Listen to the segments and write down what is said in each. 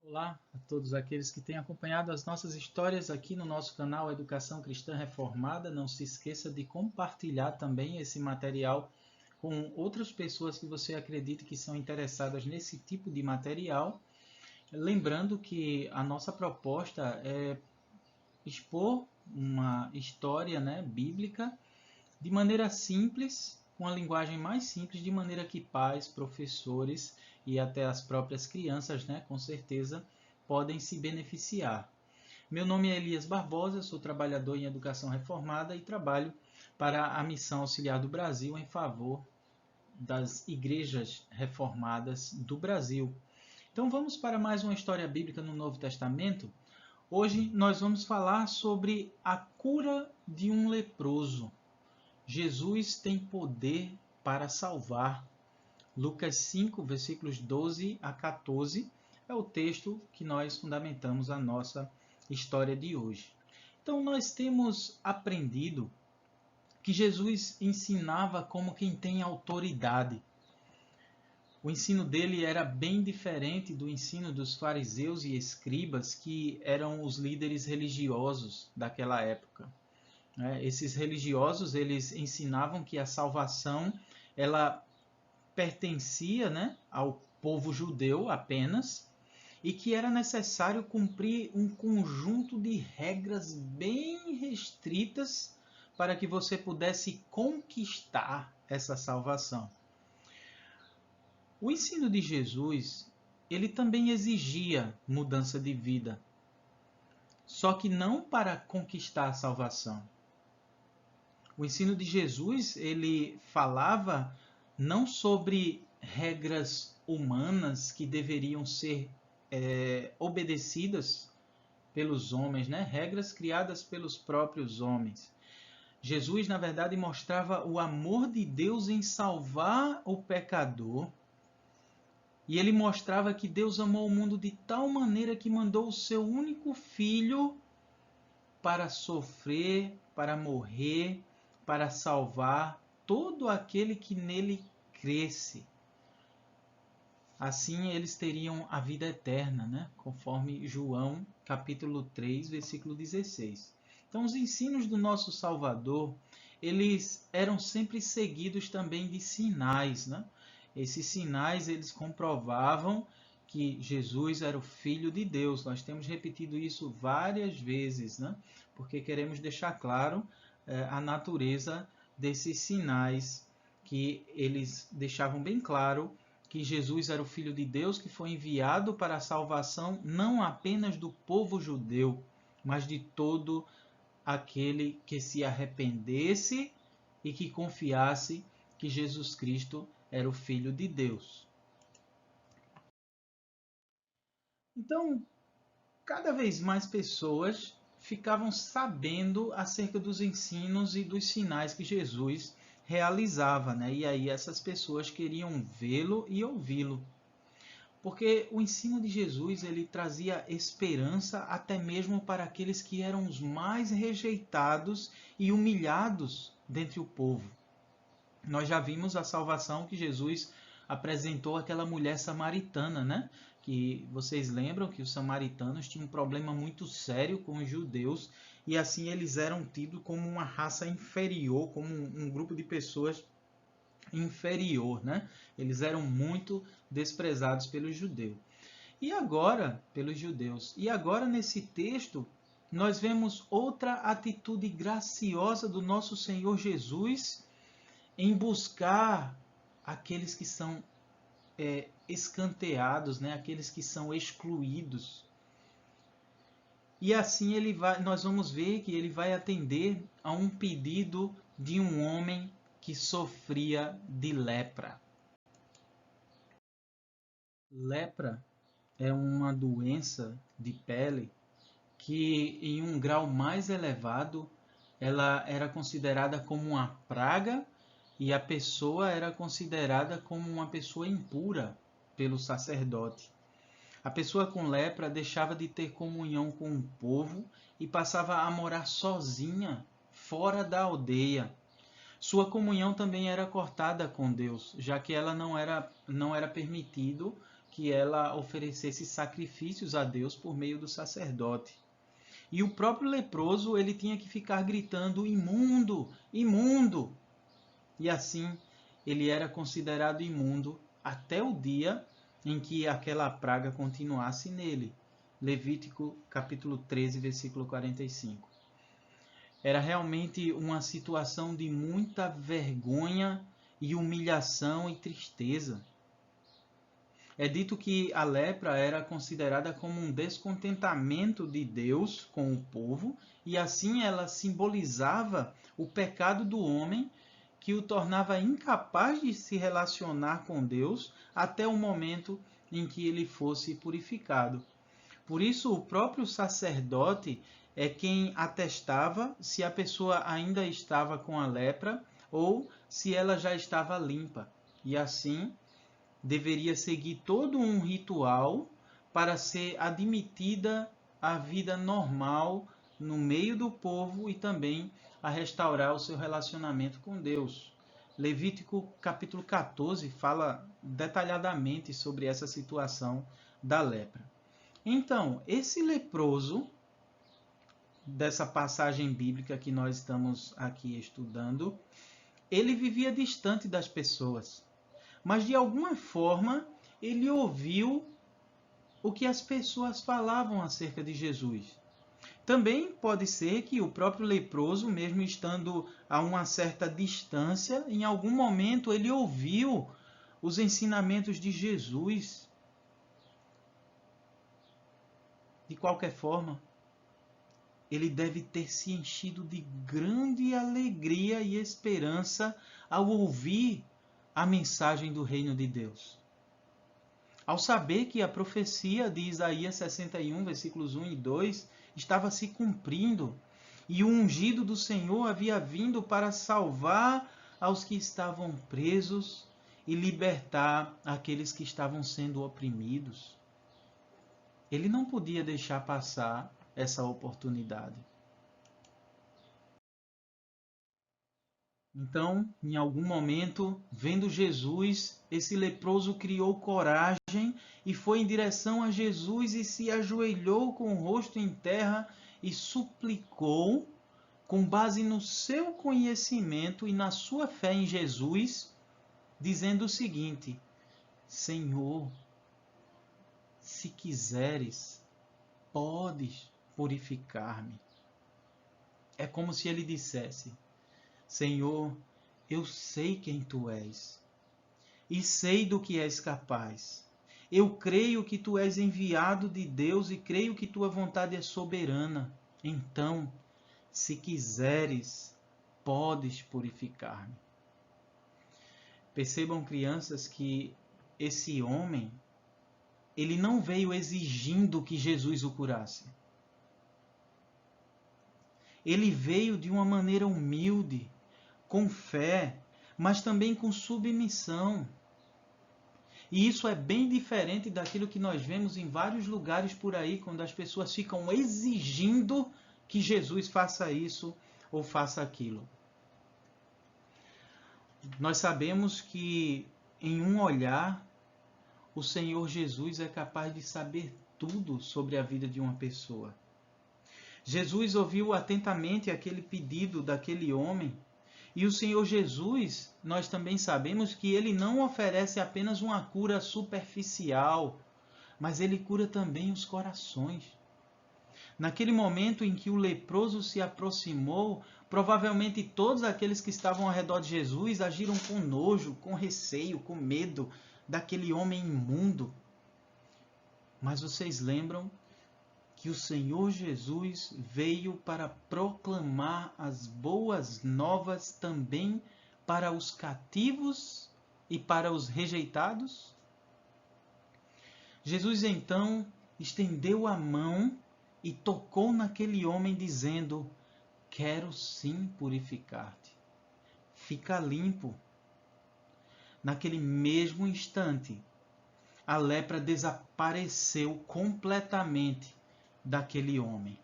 Olá a todos aqueles que têm acompanhado as nossas histórias aqui no nosso canal Educação Cristã Reformada. Não se esqueça de compartilhar também esse material com outras pessoas que você acredite que são interessadas nesse tipo de material. Lembrando que a nossa proposta é expor uma história, bíblica de maneira simples, com a linguagem mais simples, de maneira que pais, professores e até as próprias crianças, com certeza, podem se beneficiar. Meu nome é Elias Barbosa, sou trabalhador em Educação Reformada e trabalho para a Missão Auxiliar do Brasil em favor das igrejas reformadas do Brasil. Então vamos para mais uma história bíblica no Novo Testamento. Hoje nós vamos falar sobre a cura de um leproso. Jesus tem poder para salvar. Lucas 5, versículos 12 a 14, é o texto que nós fundamentamos a nossa história de hoje. Então, nós temos aprendido que Jesus ensinava como quem tem autoridade. O ensino dele era bem diferente do ensino dos fariseus e escribas, que eram os líderes religiosos daquela época. Esses religiosos, eles ensinavam que a salvação ela pertencia, ao povo judeu apenas, e que era necessário cumprir um conjunto de regras bem restritas para que você pudesse conquistar essa salvação. O ensino de Jesus, ele também exigia mudança de vida, só que não para conquistar a salvação. O ensino de Jesus, ele falava não sobre regras humanas que deveriam ser obedecidas pelos homens, regras criadas pelos próprios homens. Jesus, na verdade, mostrava o amor de Deus em salvar o pecador. E ele mostrava que Deus amou o mundo de tal maneira que mandou o seu único filho para sofrer, para morrer, para salvar todo aquele que nele cresce. Assim eles teriam a vida eterna, conforme João capítulo 3, versículo 16. Então os ensinos do nosso Salvador, eles eram sempre seguidos também de sinais. Esses sinais, eles comprovavam que Jesus era o Filho de Deus. Nós temos repetido isso várias vezes, porque queremos deixar claro a natureza desses sinais, que eles deixavam bem claro que Jesus era o Filho de Deus, que foi enviado para a salvação não apenas do povo judeu, mas de todo aquele que se arrependesse e que confiasse que Jesus Cristo era o Filho de Deus. Então, cada vez mais pessoas ficavam sabendo acerca dos ensinos e dos sinais que Jesus realizava, E aí essas pessoas queriam vê-lo e ouvi-lo. Porque o ensino de Jesus, ele trazia esperança até mesmo para aqueles que eram os mais rejeitados e humilhados dentre o povo. Nós já vimos a salvação que Jesus apresentou àquela mulher samaritana, que vocês lembram que os samaritanos tinham um problema muito sério com os judeus, e assim eles eram tidos como uma raça inferior, como um grupo de pessoas inferior, Eles eram muito desprezados pelos judeus. E agora nesse texto nós vemos outra atitude graciosa do nosso Senhor Jesus em buscar aqueles que são escanteados, aqueles que são excluídos. E assim nós vamos ver que ele vai atender a um pedido de um homem que sofria de lepra. Lepra é uma doença de pele que, em um grau mais elevado, ela era considerada como uma praga e a pessoa era considerada como uma pessoa impura pelo sacerdote. A pessoa com lepra deixava de ter comunhão com o povo e passava a morar sozinha, fora da aldeia. Sua comunhão também era cortada com Deus, já que ela não era permitido que ela oferecesse sacrifícios a Deus por meio do sacerdote. E o próprio leproso, ele tinha que ficar gritando: imundo, imundo. E assim ele era considerado imundo até o dia em que aquela praga continuasse nele. Levítico capítulo 13, versículo 45. Era realmente uma situação de muita vergonha e humilhação e tristeza. É dito que a lepra era considerada como um descontentamento de Deus com o povo, e assim ela simbolizava o pecado do homem, que o tornava incapaz de se relacionar com Deus até o momento em que ele fosse purificado. Por isso, o próprio sacerdote é quem atestava se a pessoa ainda estava com a lepra ou se ela já estava limpa. E assim, deveria seguir todo um ritual para ser admitida à vida normal no meio do povo e também a restaurar o seu relacionamento com Deus. Levítico capítulo 14 fala detalhadamente sobre essa situação da lepra. Então, esse leproso, dessa passagem bíblica que nós estamos aqui estudando, ele vivia distante das pessoas. Mas de alguma forma ele ouviu o que as pessoas falavam acerca de Jesus. Também pode ser que o próprio leproso, mesmo estando a uma certa distância, em algum momento ele ouviu os ensinamentos de Jesus. De qualquer forma, ele deve ter se enchido de grande alegria e esperança ao ouvir a mensagem do reino de Deus. Ao saber que a profecia de Isaías 61, versículos 1 e 2, estava se cumprindo e o ungido do Senhor havia vindo para salvar aos que estavam presos e libertar aqueles que estavam sendo oprimidos. Ele não podia deixar passar essa oportunidade. Então, em algum momento, vendo Jesus, esse leproso criou coragem e foi em direção a Jesus e se ajoelhou com o rosto em terra e suplicou, com base no seu conhecimento e na sua fé em Jesus, dizendo o seguinte: Senhor, se quiseres, podes purificar-me. É como se ele dissesse: Senhor, eu sei quem tu és e sei do que és capaz. Eu creio que tu és enviado de Deus e creio que tua vontade é soberana. Então, se quiseres, podes purificar-me. Percebam, crianças, que esse homem, ele não veio exigindo que Jesus o curasse. Ele veio de uma maneira humilde, com fé, mas também com submissão. E isso é bem diferente daquilo que nós vemos em vários lugares por aí, quando as pessoas ficam exigindo que Jesus faça isso ou faça aquilo. Nós sabemos que em um olhar, o Senhor Jesus é capaz de saber tudo sobre a vida de uma pessoa. Jesus ouviu atentamente aquele pedido daquele homem. E o Senhor Jesus, nós também sabemos que ele não oferece apenas uma cura superficial, mas ele cura também os corações. Naquele momento em que o leproso se aproximou, provavelmente todos aqueles que estavam ao redor de Jesus agiram com nojo, com receio, com medo daquele homem imundo. Mas vocês lembram que o Senhor Jesus veio para proclamar as boas novas também para os cativos e para os rejeitados? Jesus então estendeu a mão e tocou naquele homem dizendo: quero sim purificar-te. Fica limpo. Naquele mesmo instante, a lepra desapareceu completamente daquele homem.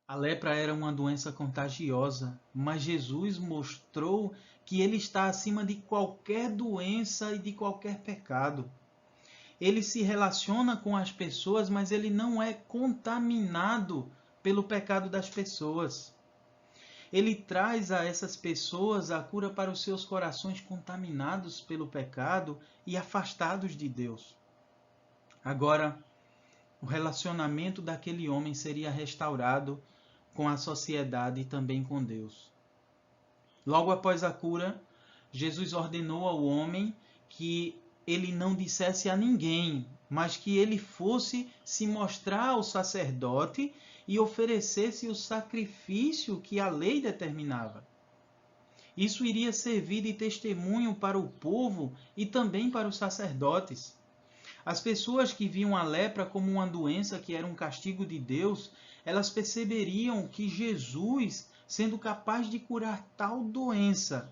A lepra era uma doença contagiosa, mas Jesus mostrou que ele está acima de qualquer doença e de qualquer pecado. Ele se relaciona com as pessoas, mas ele não é contaminado pelo pecado das pessoas. Ele traz a essas pessoas a cura para os seus corações contaminados pelo pecado e afastados de Deus. Agora, o relacionamento daquele homem seria restaurado com a sociedade e também com Deus. Logo após a cura, Jesus ordenou ao homem que ele não dissesse a ninguém, mas que ele fosse se mostrar ao sacerdote e oferecesse o sacrifício que a lei determinava. Isso iria servir de testemunho para o povo e também para os sacerdotes. As pessoas que viam a lepra como uma doença que era um castigo de Deus, elas perceberiam que Jesus, sendo capaz de curar tal doença,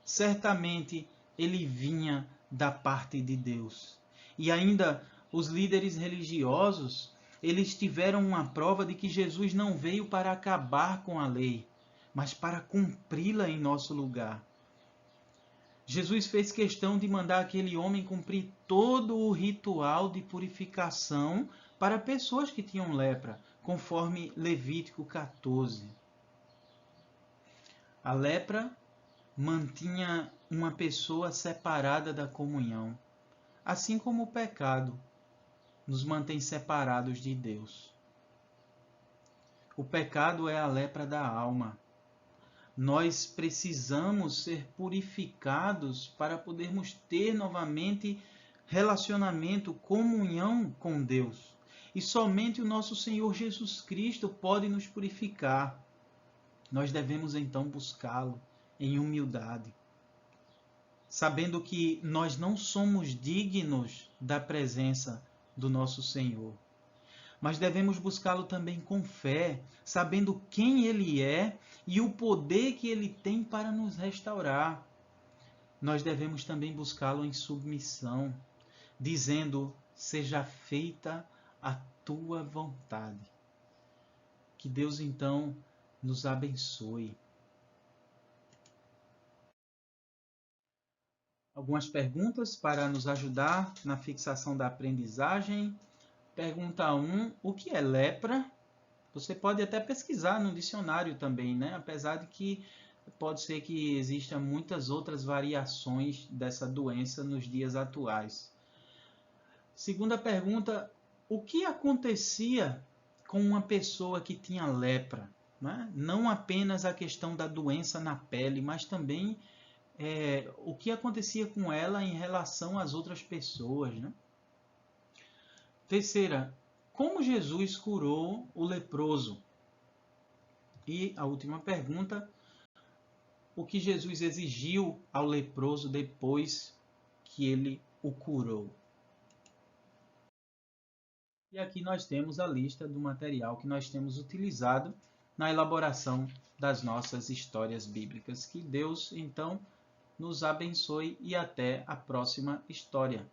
certamente ele vinha da parte de Deus. E ainda os líderes religiosos, eles tiveram uma prova de que Jesus não veio para acabar com a lei, mas para cumpri-la em nosso lugar. Jesus fez questão de mandar aquele homem cumprir todo o ritual de purificação para pessoas que tinham lepra, conforme Levítico 14. A lepra mantinha uma pessoa separada da comunhão, assim como o pecado nos mantém separados de Deus. O pecado é a lepra da alma. Nós precisamos ser purificados para podermos ter novamente relacionamento, comunhão com Deus. E somente o nosso Senhor Jesus Cristo pode nos purificar. Nós devemos então buscá-lo em humildade, sabendo que nós não somos dignos da presença do nosso Senhor. Mas devemos buscá-lo também com fé, sabendo quem Ele é e o poder que Ele tem para nos restaurar. Nós devemos também buscá-lo em submissão, dizendo: seja feita a tua vontade. Que Deus então nos abençoe. Algumas perguntas para nos ajudar na fixação da aprendizagem. Pergunta 1. O que é lepra? Você pode até pesquisar no dicionário também, né? Apesar de que pode ser que existam muitas outras variações dessa doença nos dias atuais. Segunda pergunta. O que acontecia com uma pessoa que tinha lepra? Né? Não apenas a questão da doença na pele, mas também o que acontecia com ela em relação às outras pessoas, né? Terceira, como Jesus curou o leproso? E a última pergunta, o que Jesus exigiu ao leproso depois que ele o curou? E aqui nós temos a lista do material que nós temos utilizado na elaboração das nossas histórias bíblicas. Que Deus, então, nos abençoe e até a próxima história.